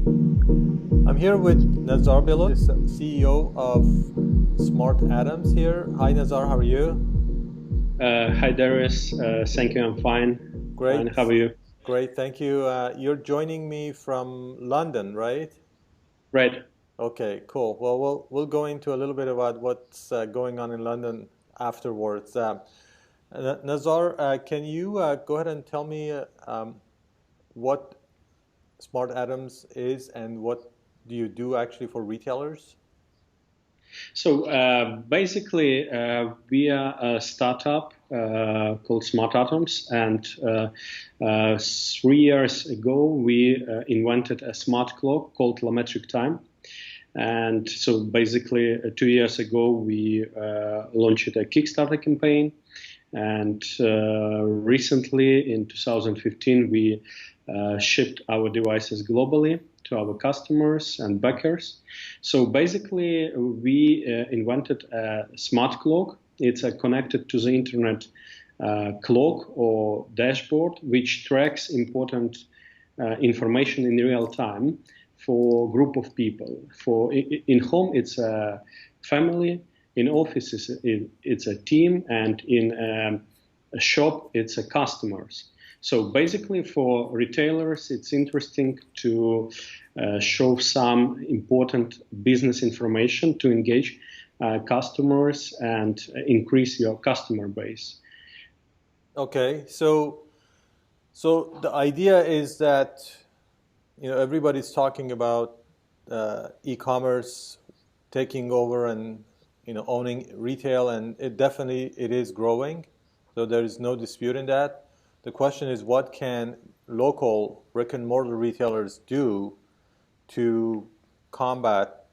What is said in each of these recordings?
I'm here with Nazar Bilo, the CEO of Smart Atoms here. Hi Nazar, how are you? Hi Darius, thank you. I'm fine. Great, Fine. How are you? great, thank you. You're joining me from London, right? Right. Okay, cool. Well, we'll go into a little bit about what's going on in London afterwards. Nazar, can you go ahead and tell me what Smart Atoms is and what do you do actually for retailers? So basically, we are a startup called Smart Atoms, and 3 years ago we invented a smart clock called Metric Time. And so basically, 2 years ago we launched a Kickstarter campaign, and recently in 2015 we shipped our devices globally to our customers and backers. So basically, we invented a smart clock. It's a connected to the internet clock or dashboard, which tracks important information in real time for a group of people. For in home, it's a family. In offices, it's a team, and in a shop, it's a customers. So basically, for retailers, it's interesting to show some important business information to engage customers and increase your customer base. Okay, so the idea is that everybody's talking about e-commerce taking over and owning retail, and it is growing. So there is no dispute in that. The question is, what can local brick and mortar retailers do to combat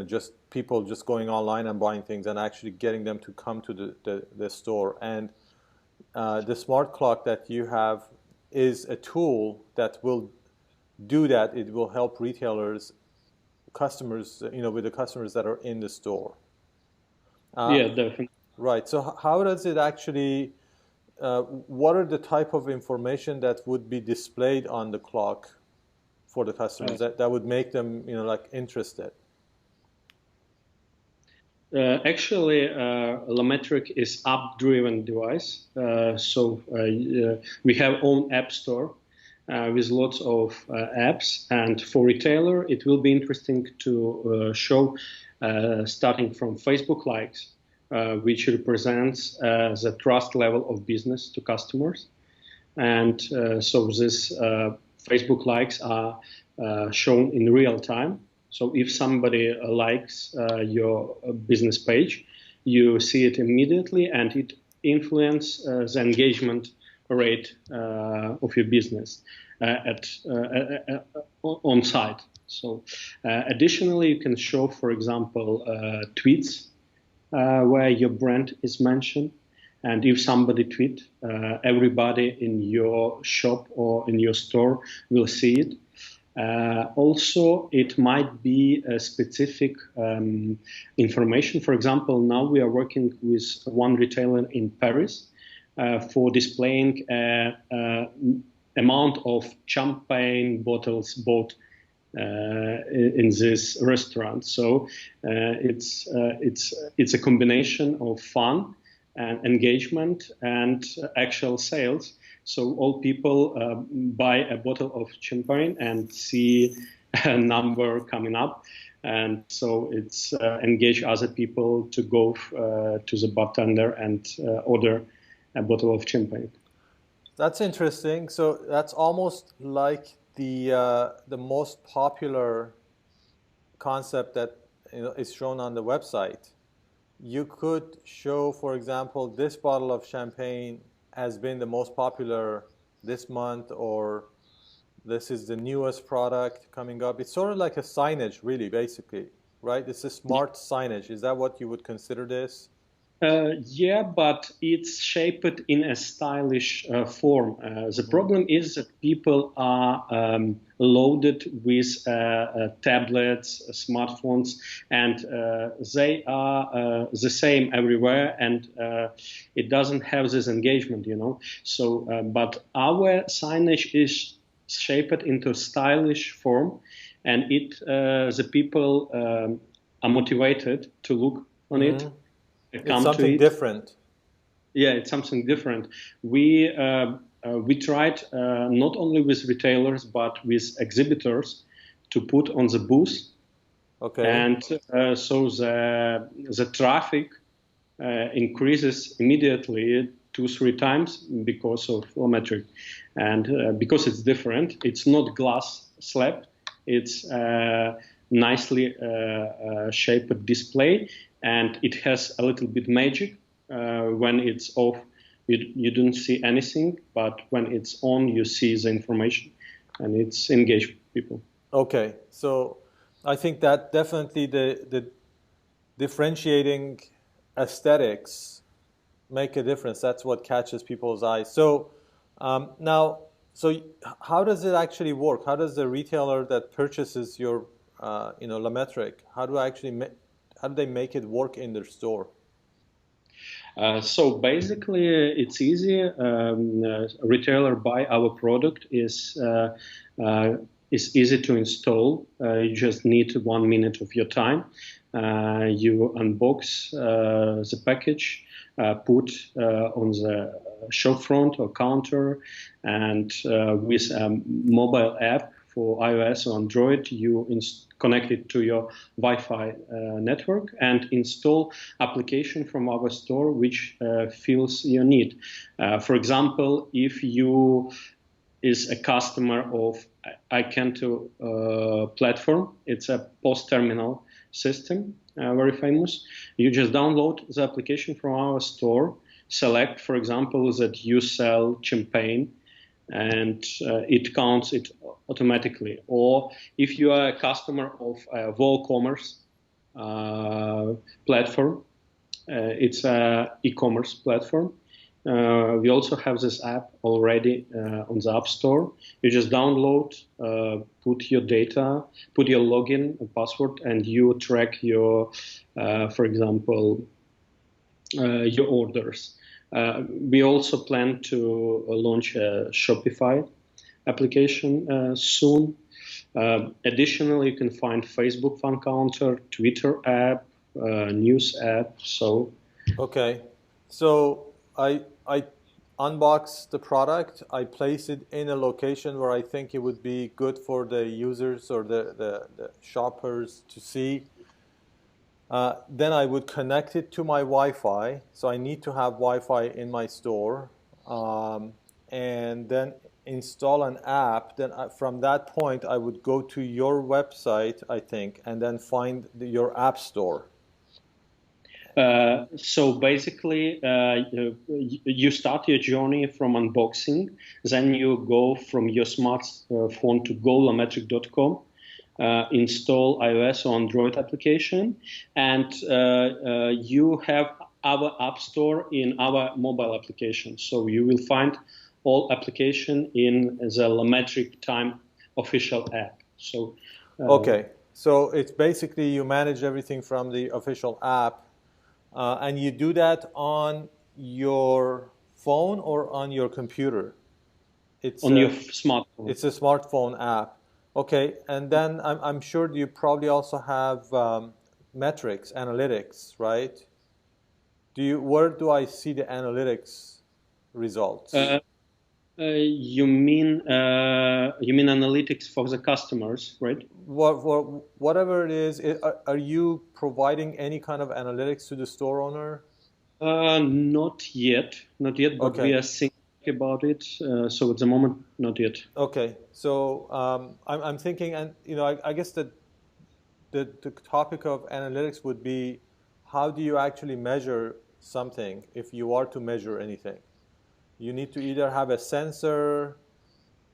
just people just going online and buying things and actually getting them to come to the store? And the smart clock that you have is a tool that will do that. It will help retailers, customers, with the customers that are in the store. Yeah, definitely. Right. So how does it actually? What are the type of information that would be displayed on the clock for the customers that would make them, like interested? Actually, Lametric is app-driven device. We have own app store with lots of apps. And for retailer, it will be interesting to show starting from Facebook likes, which represents the trust level of business to customers. And so this Facebook likes are shown in real time. So if somebody likes your business page, you see it immediately, and it influences the engagement rate of your business on site. So additionally, you can show, for example, tweets where your brand is mentioned. And if somebody tweet, everybody in your shop or in your store will see it. Also, it might be a specific information. For example, now we are working with one retailer in Paris for displaying amount of champagne bottles bought in this restaurant. So it's a combination of fun and engagement and actual sales. So all people buy a bottle of champagne and see a number coming up, and so it's engage other people to go to the bartender and order a bottle of champagne. That's interesting. So that's almost like the most popular concept that is shown on the website. You could show, for example, this bottle of champagne has been the most popular this month, or this is the newest product coming up. It's sort of like a signage, really, basically, right? It's a smart signage. Is that what you would consider this? Yeah, but it's shaped in a stylish form. The problem is that people are loaded with tablets, smartphones, and they are the same everywhere, and it doesn't have this engagement, So, but our signage is shaped into stylish form, and the people are motivated to look on it, It's come to something it. different. Yeah, it's something different. We tried not only with retailers but with exhibitors to put on the booth, Okay. and so the traffic increases immediately 2-3 times because of Lometric, and because it's different. It's not glass slab. It's nicely shaped display, and it has a little bit magic. When it's off, you don't see anything, but when it's on, you see the information, and it's engaged people. Okay, so I think that definitely the differentiating aesthetics make a difference. That's what catches people's eyes. So now, so how does it actually work? How does the retailer that purchases your, Lometric, how do they make it work in their store? So basically, it's easy. A retailer buy our product is easy to install. You just need 1 minute of your time. You unbox the package, put on the shop front or counter, and with a mobile app for iOS or Android, you connect it to your Wi-Fi network and install application from our store which fills your need. For example, if you is a customer of iCanto platform, it's a post-terminal system, very famous. You just download the application from our store, select, for example, that you sell champagne, and it counts it automatically. Or if you are a customer of a WooCommerce platform, it's an e-commerce platform. We also have this app already on the App Store. You just download, put your data, put your login and password, and you track your, for example, your orders. We also plan to launch a Shopify application soon. Additionally, you can find Facebook fan counter, Twitter app, news app. So okay, so I unbox the product. I place it in a location where I think it would be good for the users or the shoppers to see. Then I would connect it to my Wi-Fi. So I need to have Wi-Fi in my store, and then install an app. Then from that point, I would go to your website, I think, and then find your app store. So basically, you start your journey from unboxing, then you go from your smartphone to golometric.com, install iOS or Android application, and you have our app store in our mobile application. So you will find all application in the Lometric Time official app. So okay, so it's basically you manage everything from the official app. And you do that on your phone or on your computer? It's on your smartphone. It's a smartphone app. Okay, and then I'm sure you probably also have metrics, analytics, right? Where do I see the analytics results? You mean analytics for the customers, right? Whatever it is, are you providing any kind of analytics to the store owner? Not yet, but okay. We are thinking about it. So at the moment, not yet. Okay, so I'm thinking, and I guess that the topic of analytics would be, how do you actually measure something if you are to measure anything? You need to either have a sensor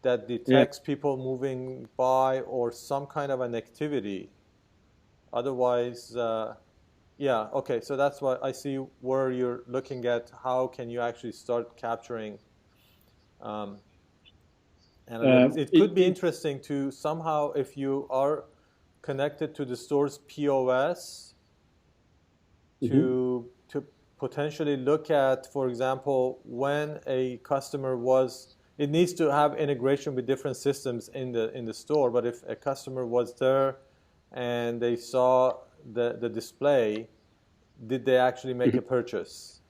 that detects people moving by or some kind of an activity. Otherwise, yeah, okay, so that's what I see where you're looking at. How can you actually start capturing analytics? It could be interesting to somehow, if you are connected to the store's POS, to potentially look at, for example, when a customer was it needs to have integration with different systems in the store. But if a customer was there and they saw the display, did they actually make a purchase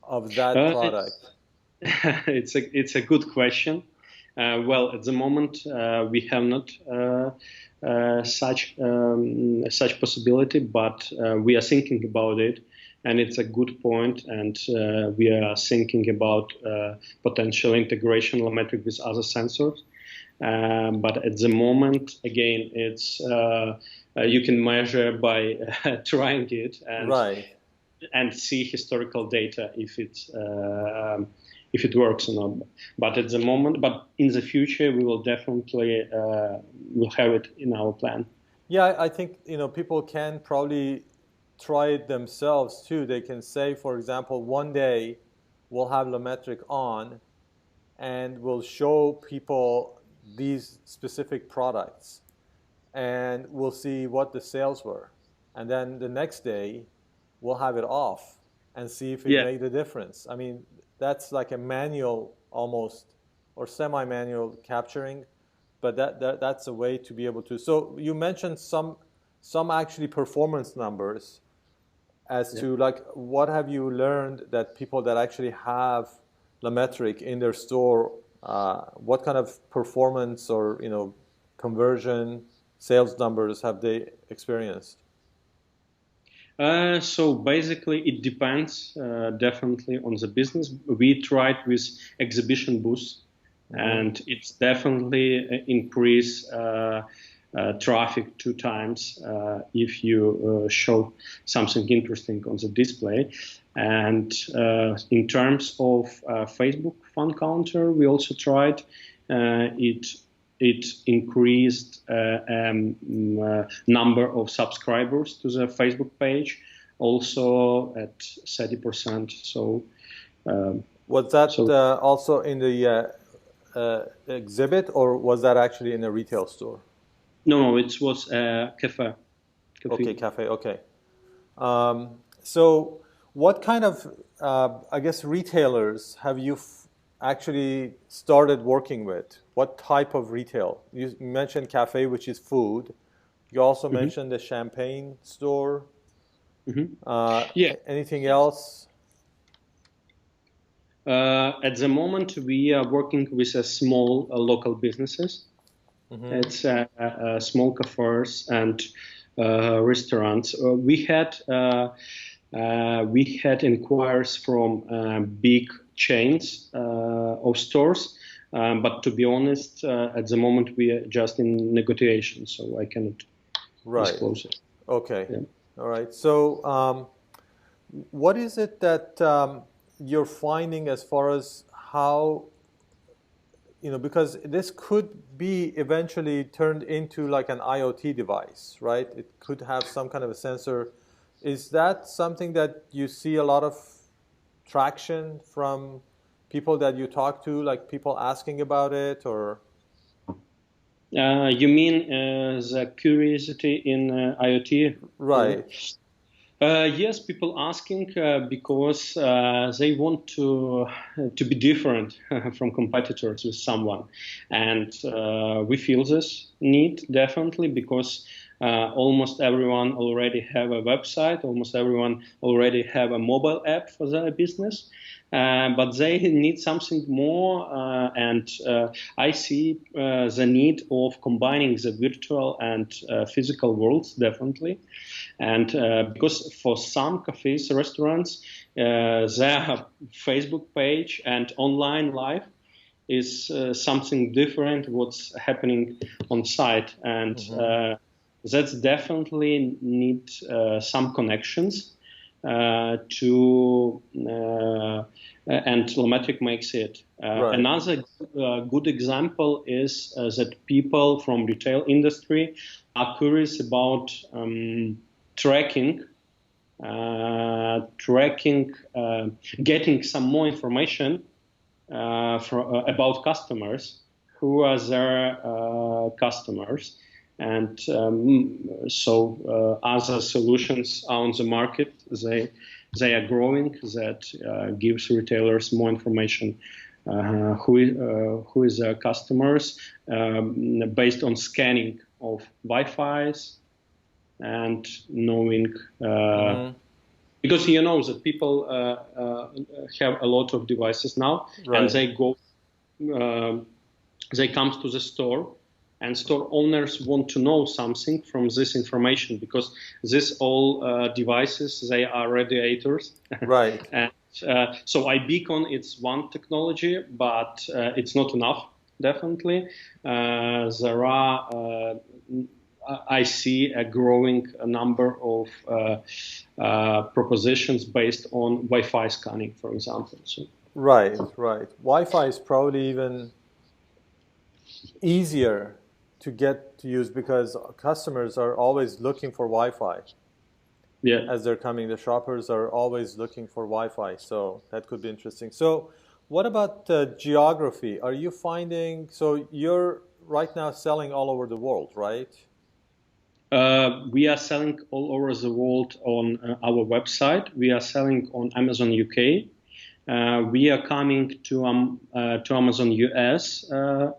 of that product? It's a good question. Well, at the moment, we have not such possibility, but we are thinking about it, and it's a good point. And we are thinking about potential integration Lometric with other sensors. But at the moment, again, it's you can measure by trying it and see historical data if it works or not. But at the moment, but in the future, we will definitely will have it in our plan. Yeah, I think people can probably try it themselves too. They can say, for example, one day we'll have Lometric on, and we'll show people these specific products, and we'll see what the sales were, and then the next day we'll have it off and see if it made a difference. I mean, that's like a manual almost, or semi-manual capturing, but that's a way to be able to. So you mentioned some actually performance numbers as to like what have you learned that people that actually have Lometric in their store, what kind of performance or conversion sales numbers have they experienced? So basically, it depends definitely on the business. We tried with exhibition booths, and it's definitely increase traffic 2 times if you show something interesting on the display. And in terms of Facebook fan counter, we also tried. It increased number of subscribers to the Facebook page, also at 30%. So was that also in the exhibit, or was that actually in a retail store? No, it was a cafe. Okay, cafe. Okay. So, what kind of, I guess, retailers have you actually started working with? What type of retail? You mentioned cafe, which is food. You also mentioned the champagne store. Anything else? At the moment, we are working with a small local businesses. It's small cafes and restaurants. We had inquiries from big chains of stores, but to be honest, at the moment we are just in negotiation, so I cannot disclose it. Okay. Yeah. All right. So, what is it that you're finding as far as how, because this could be eventually turned into like an IoT device, right? It could have some kind of a sensor. Is that something that you see a lot of traction from people that you talk to, like people asking about it, or? You mean the curiosity in IoT? Right. Yes, people asking because they want to be different from competitors with someone, and we feel this need definitely because almost everyone already have a website, almost everyone already have a mobile app for their business, but they need something more, and I see the need of combining the virtual and physical worlds definitely. And because for some cafes, restaurants, their Facebook page and online live is something different what's happening on site, and that's definitely need some connections to, and Lometric makes it. Another good example is that people from retail industry are curious about tracking, getting some more information about customers, who are their customers, and so other solutions are on the market. They are growing. That gives retailers more information who is their customers based on scanning of Wi-Fi's and knowing because he knows that people have a lot of devices now, right. and they come to the store, and store owners want to know something from this information because these all devices, they are radiators. Right. And so iBeacon, it's one technology, but it's not enough, definitely. There are, I see a growing number of propositions based on Wi-Fi scanning, for example. So. Right. Wi-Fi is probably even easier to get to use because customers are always looking for Wi-Fi. Yeah. As they're coming, the shoppers are always looking for Wi-Fi, so that could be interesting. So what about geography? Are you finding, so you're right now selling all over the world, right? We are selling all over the world on our website. We are selling on Amazon UK. We are coming to Amazon US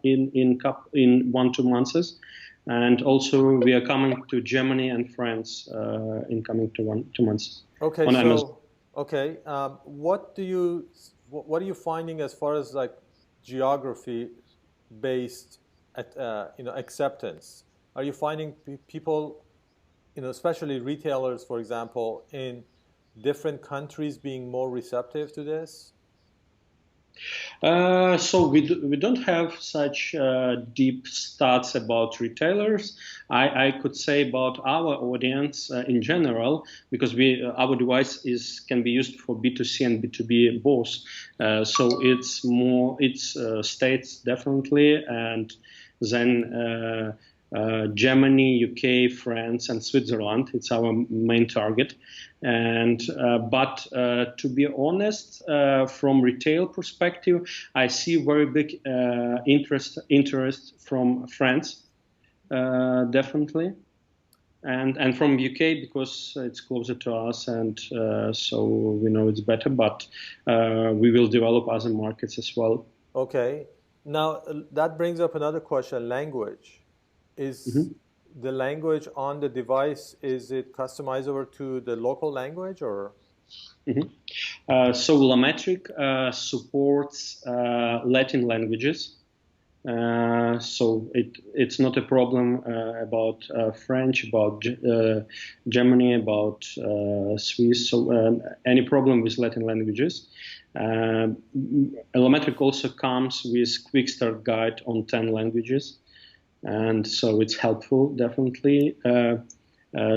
in 1-2 months, and also we are coming to Germany and France in coming to 1-2 months. Okay, on so Amazon. okay, what are you finding as far as like geography based acceptance? Are you finding people, especially retailers, for example, in different countries being more receptive to this? So we don't have such deep stats about retailers. I could say about our audience in general, because our device can be used for B2C and B2B both. So it's states definitely, and then Germany, UK, France, and Switzerland. It's our main target. And but to be honest, from retail perspective, I see very big interest from France, definitely, and from UK because it's closer to us, and so we know it's better. But we will develop other markets as well. Okay. Now that brings up another question: language. Is the language on the device, is it customized over to the local language or? So LaMetric supports Latin languages. So it's not a problem about French, about Germany, about Swiss. So any problem with Latin languages. LaMetric also comes with quick start guide on 10 languages. And so it's helpful, definitely.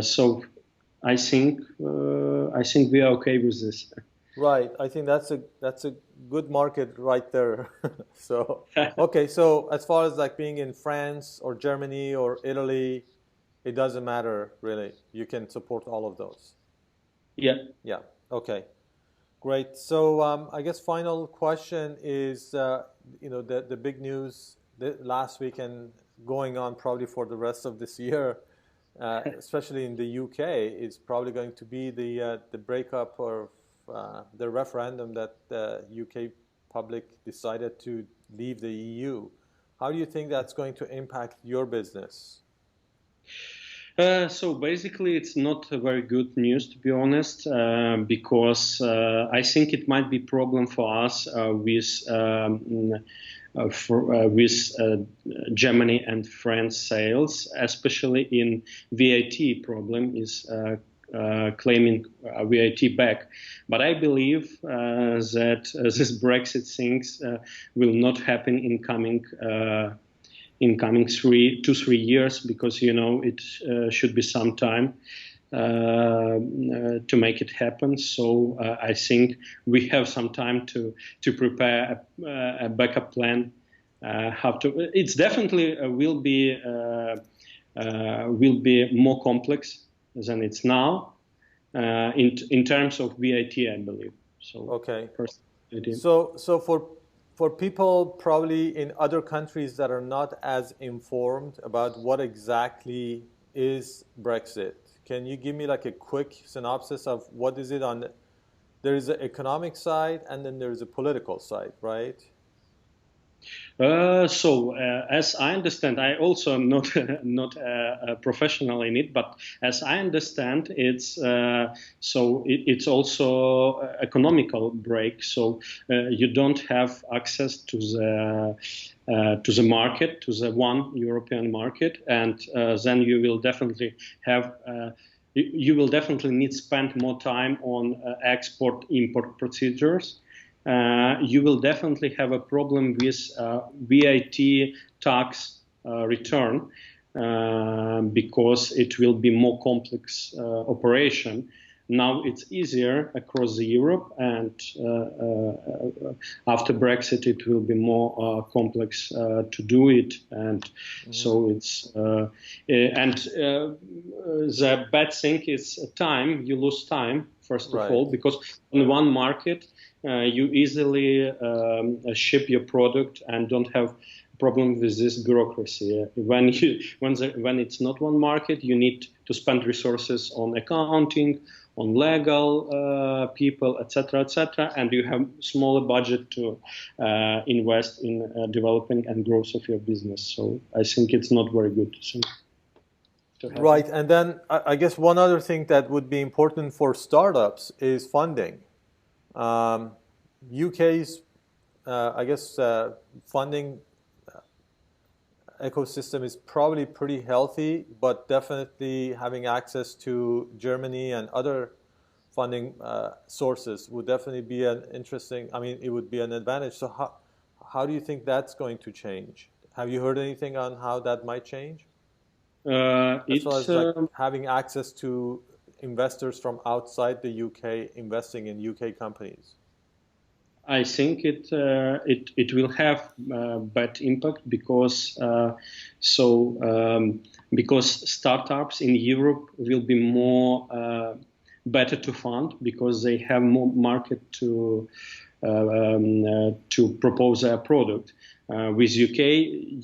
So I think we are okay with this. Right. I think that's a good market right there. So okay. So as far as like being in France or Germany or Italy, it doesn't matter really. You can support all of those. Yeah. Yeah. Okay. Great. So I guess final question is the big news last weekend going on probably for the rest of this year, especially in the UK, is probably going to be the breakup of the referendum that the UK public decided to leave the EU. How do you think that's going to impact your business? So basically, it's not a very good news, to be honest, because I think it might be a problem for us with Germany and France sales, especially in VAT problem is claiming VAT back. But I believe that this Brexit things will not happen in coming 2-3 years, because it should be some time to make it happen. So I think we have some time to prepare a backup plan. It's definitely will be more complex than it's now in terms of VAT, I believe. So okay. So for people probably in other countries that are not as informed about what exactly is Brexit, can you give me like a quick synopsis of what is it on? There is an economic side and then there is a political side, right? As I understand, I also am not not a professional in it, but as I understand, it's also economical break. So you don't have access to the market, to the one European market, and then you will definitely have. You will definitely need to spend more time on export-import procedures. You will definitely have a problem with VAT tax return because it will be more complex operation. Now it's easier across the Europe, and after Brexit, it will be more complex to do it. And so it's the bad thing is time. You lose time first of all, because in one market you easily ship your product and don't have problem with this bureaucracy. When it's not one market, you need to spend resources on accounting, on legal people, etc., etc., and you have smaller budget to invest in developing and growth of your business. So I think it's not very good to have. Right, and then I guess one other thing that would be important for startups is funding. UK's, I guess, funding ecosystem is probably pretty healthy, but definitely having access to Germany and other funding sources would definitely be an interesting, I mean, it would be an advantage. So how do you think that's going to change? Have you heard anything on how that might change? As well as like having access to investors from outside the UK investing in UK companies. I think it will have bad impact because because startups in Europe will be more better to fund because they have more market to propose their product. With UK,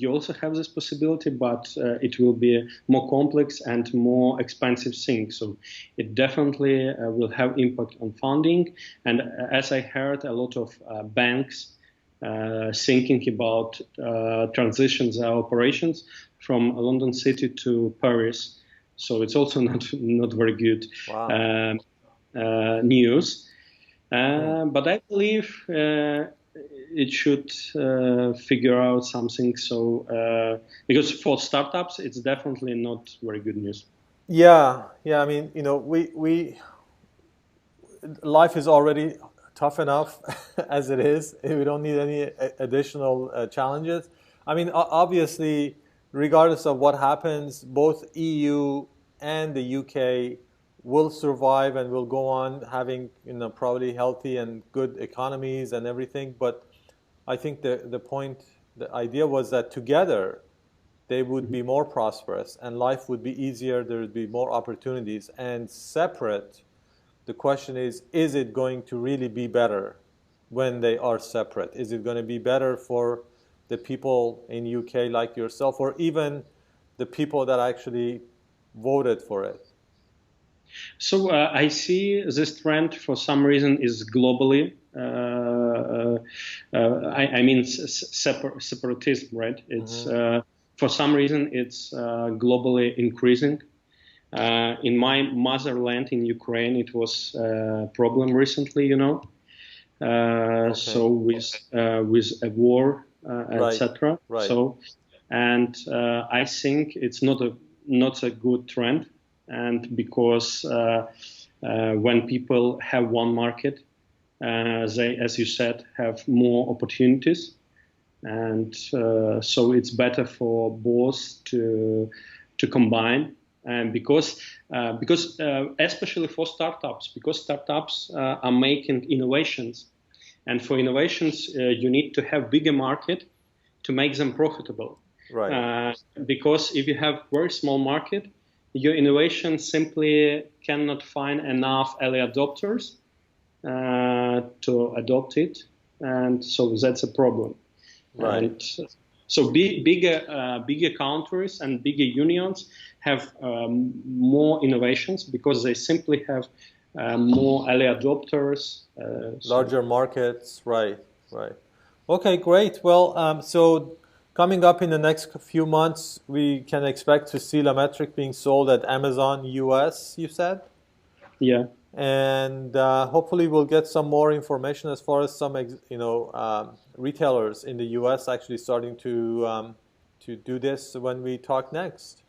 you also have this possibility, but it will be more complex and more expensive thing. So it definitely will have impact on funding. And as I heard, a lot of banks thinking about transition their operations from London City to Paris. So it's also not very good news. But I believe it should figure out something. So because for startups, it's definitely not very good news. Yeah. I mean, life is already tough enough as it is. We don't need any additional challenges. I mean, obviously, regardless of what happens, both EU and the UK will survive and will go on having, probably healthy and good economies and everything. But I think the idea was that together they would be more prosperous and life would be easier. There would be more opportunities. And separate, the question is it going to really be better when they are separate? Is it going to be better for the people in UK like yourself, or even the people that actually voted for it? So I see this trend for some reason is globally. I mean separatism, right? It's for some reason it's globally increasing. In my motherland in Ukraine, it was a problem recently, So with a war, etc. Right. So, and I think it's not a good trend. And because when people have one market, they, as you said, have more opportunities, and so it's better for both to combine. And because especially for startups, because startups are making innovations, and for innovations you need to have bigger market to make them profitable. Right. Because if you have very small market, your innovation simply cannot find enough early adopters to adopt it, and so that's a problem. Right. And so bigger countries and bigger unions have more innovations because they simply have more early adopters. Larger markets, right. Okay, great. Well, so coming up in the next few months, we can expect to see Lametric being sold at Amazon US, you said? Yeah. And hopefully we'll get some more information as far as some retailers in the U.S. actually starting to do this when we talk next.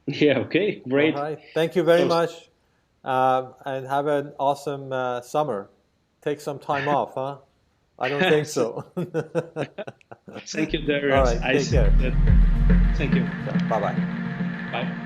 Yeah. Okay. All Great. right. Thank you very So much, and have an awesome summer. Take some time off, huh? I don't think so. thank you, All Darius. right. I Take see care. that. Thank you. Bye bye. Bye.